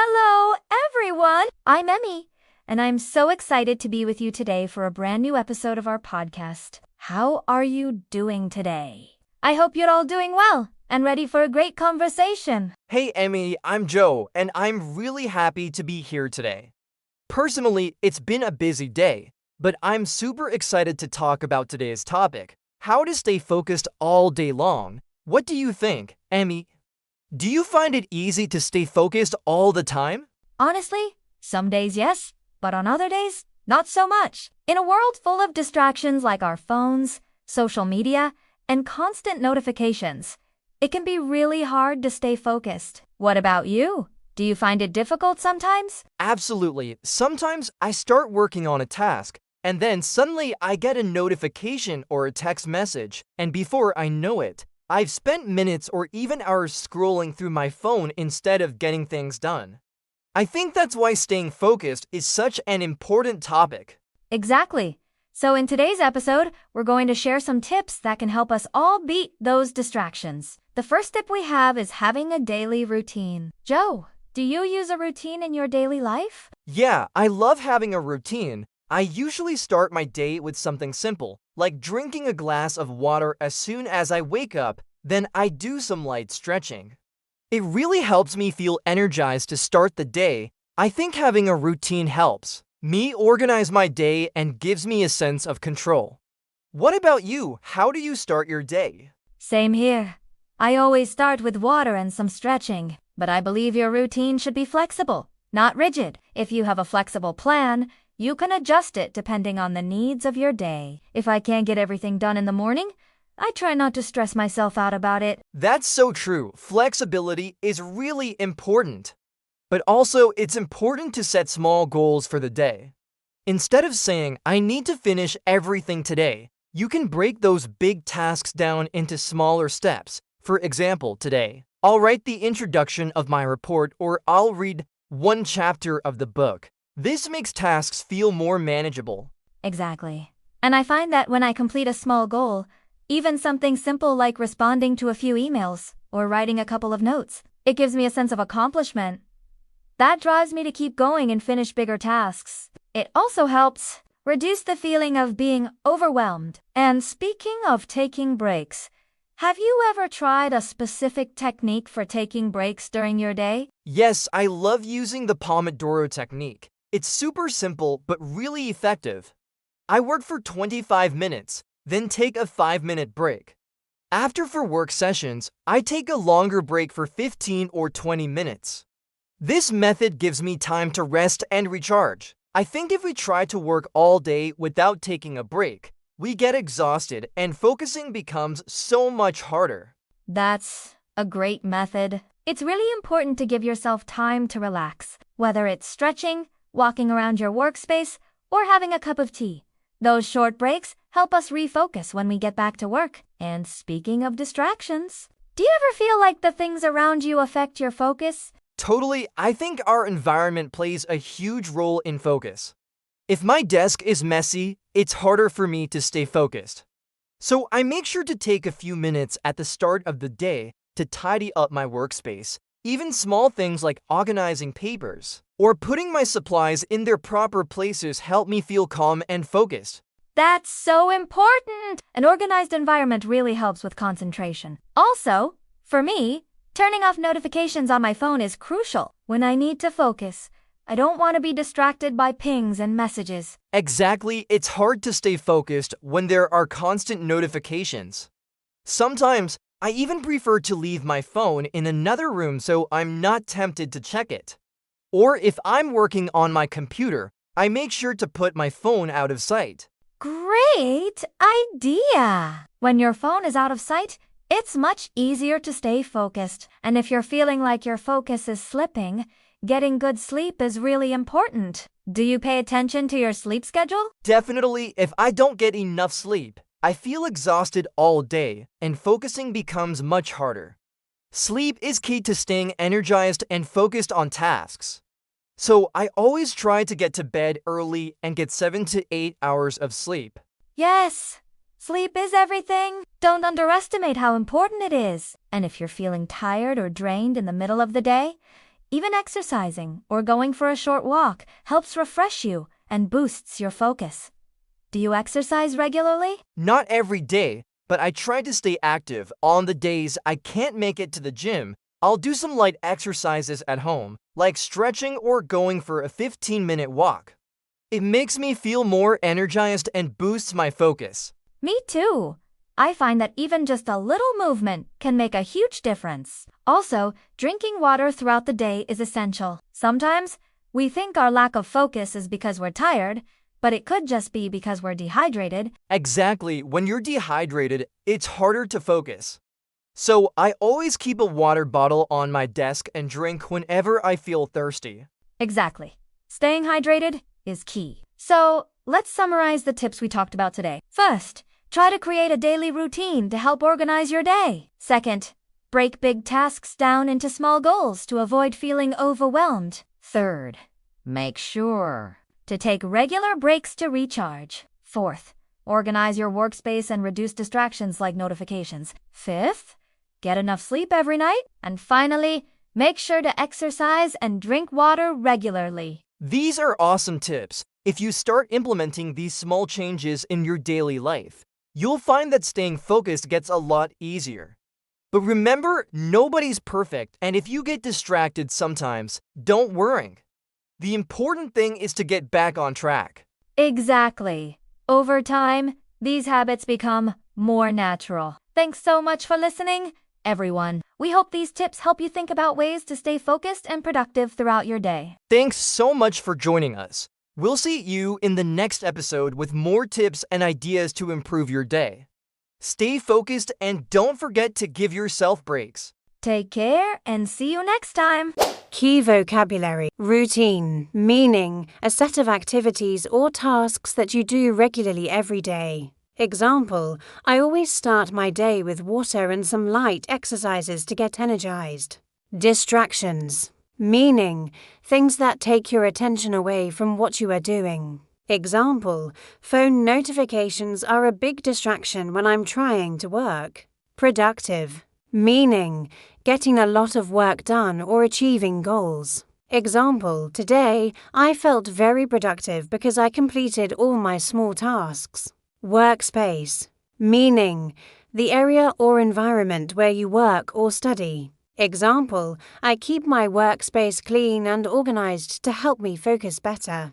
Hello, everyone! I'm Emmy, and I'm so excited to be with you today for a brand new episode of our podcast. How are you doing today? I hope you're all doing well and ready for a great conversation. Hey Emmy, I'm Joe, and I'm really happy to be here today. Personally, it's been a busy day, but I'm super excited to talk about today's topic, how to stay focused all day long. What do you think, Emmy? Do you find it easy to stay focused all the time? Honestly, some days yes, but on other days, not so much. In a world full of distractions like our phones, social media, and constant notifications, it can be really hard to stay focused. What about you? Do you find it difficult sometimes? Absolutely. Sometimes I start working on a task, and then suddenly I get a notification or a text message, and before I know it, I've spent minutes or even hours scrolling through my phone instead of getting things done. I think that's why staying focused is such an important topic. Exactly. So in today's episode, we're going to share some tips that can help us all beat those distractions. The first tip we have is having a daily routine. Joe, do you use a routine in your daily life? Yeah, I love having a routine. I usually start my day with something simple, like drinking a glass of water as soon as I wake up, then I do some light stretching. It really helps me feel energized to start the day. I think having a routine helps me organize my day and gives me a sense of control. What about you? How do you start your day? Same here. I always start with water and some stretching, but I believe your routine should be flexible, not rigid. If you have a flexible plan, you can adjust it depending on the needs of your day. If I can't get everything done in the morning, I try not to stress myself out about it. That's so true. Flexibility is really important. But also, it's important to set small goals for the day. Instead of saying, I need to finish everything today, you can break those big tasks down into smaller steps. For example, today, I'll write the introduction of my report or I'll read one chapter of the book. This makes tasks feel more manageable. Exactly. And I find that when I complete a small goal, even something simple like responding to a few emails or writing a couple of notes, it gives me a sense of accomplishment. That drives me to keep going and finish bigger tasks. It also helps reduce the feeling of being overwhelmed. And speaking of taking breaks, have you ever tried a specific technique for taking breaks during your day? Yes, I love using the Pomodoro technique. It's super simple but really effective. I work for 25 minutes, then take a 5-minute break. After for work sessions, I take a longer break for 15 or 20 minutes. This method gives me time to rest and recharge. I think if we try to work all day without taking a break, we get exhausted and focusing becomes so much harder. That's a great method. It's really important to give yourself time to relax, whether it's stretching, walking around your workspace, or having a cup of tea. Those short breaks help us refocus when we get back to work. And speaking of distractions, do you ever feel like the things around you affect your focus? Totally, I think our environment plays a huge role in focus. If my desk is messy, it's harder for me to stay focused. So I make sure to take a few minutes at the start of the day to tidy up my workspace. Even small things like organizing papers or putting my supplies in their proper places help me feel calm and focused. That's so important! An organized environment really helps with concentration. Also, for me, turning off notifications on my phone is crucial. When I need to focus, I don't want to be distracted by pings and messages. Exactly, it's hard to stay focused when there are constant notifications. Sometimes, I even prefer to leave my phone in another room so I'm not tempted to check it. Or if I'm working on my computer, I make sure to put my phone out of sight. Great idea! When your phone is out of sight, it's much easier to stay focused. And if you're feeling like your focus is slipping, getting good sleep is really important. Do you pay attention to your sleep schedule? Definitely, if I don't get enough sleep, I feel exhausted all day and focusing becomes much harder. Sleep is key to staying energized and focused on tasks. So I always try to get to bed early and get 7 to 8 hours of sleep. Yes, sleep is everything. Don't underestimate how important it is. And if you're feeling tired or drained in the middle of the day, Even exercising or going for a short walk helps refresh you and boosts your focus. Do you exercise regularly? Not every day, but I try to stay active. On the days I can't make it to the gym, I'll do some light exercises at home, like stretching or going for a 15-minute walk. It makes me feel more energized and boosts my focus. Me too. I find that even just a little movement can make a huge difference. Also, drinking water throughout the day is essential. Sometimes, we think our lack of focus is because we're tired, but it could just be because we're dehydrated. Exactly, when you're dehydrated, it's harder to focus. So I always keep a water bottle on my desk and drink whenever I feel thirsty. Exactly. Staying hydrated is key. So, let's summarize the tips we talked about today. First, try to create a daily routine to help organize your day. Second, break big tasks down into small goals to avoid feeling overwhelmed. Third, make sure to take regular breaks to recharge. Fourth, organize your workspace and reduce distractions like notifications. Fifth, get enough sleep every night. And finally, make sure to exercise and drink water regularly. These are awesome tips. If you start implementing these small changes in your daily life, you'll find that staying focused gets a lot easier. But remember, nobody's perfect, and if you get distracted sometimes, don't worry. The important thing is to get back on track. Exactly. Over time, these habits become more natural. Thanks so much for listening, everyone. We hope these tips help you think about ways to stay focused and productive throughout your day. Thanks so much for joining us. We'll see you in the next episode with more tips and ideas to improve your day. Stay focused and don't forget to give yourself breaks. Take care and see you next time. Key vocabulary: routine, meaning a set of activities or tasks that you do regularly every day. Example, I always start my day with water and some light exercises to get energized. Distractions, meaning things that take your attention away from what you are doing. Example, phone notifications are a big distraction when I'm trying to work. Productive, meaning getting a lot of work done or achieving goals. Example, today I felt very productive because I completed all my small tasks. Workspace, meaning the area or environment where you work or study. Example, I keep my workspace clean and organized to help me focus better.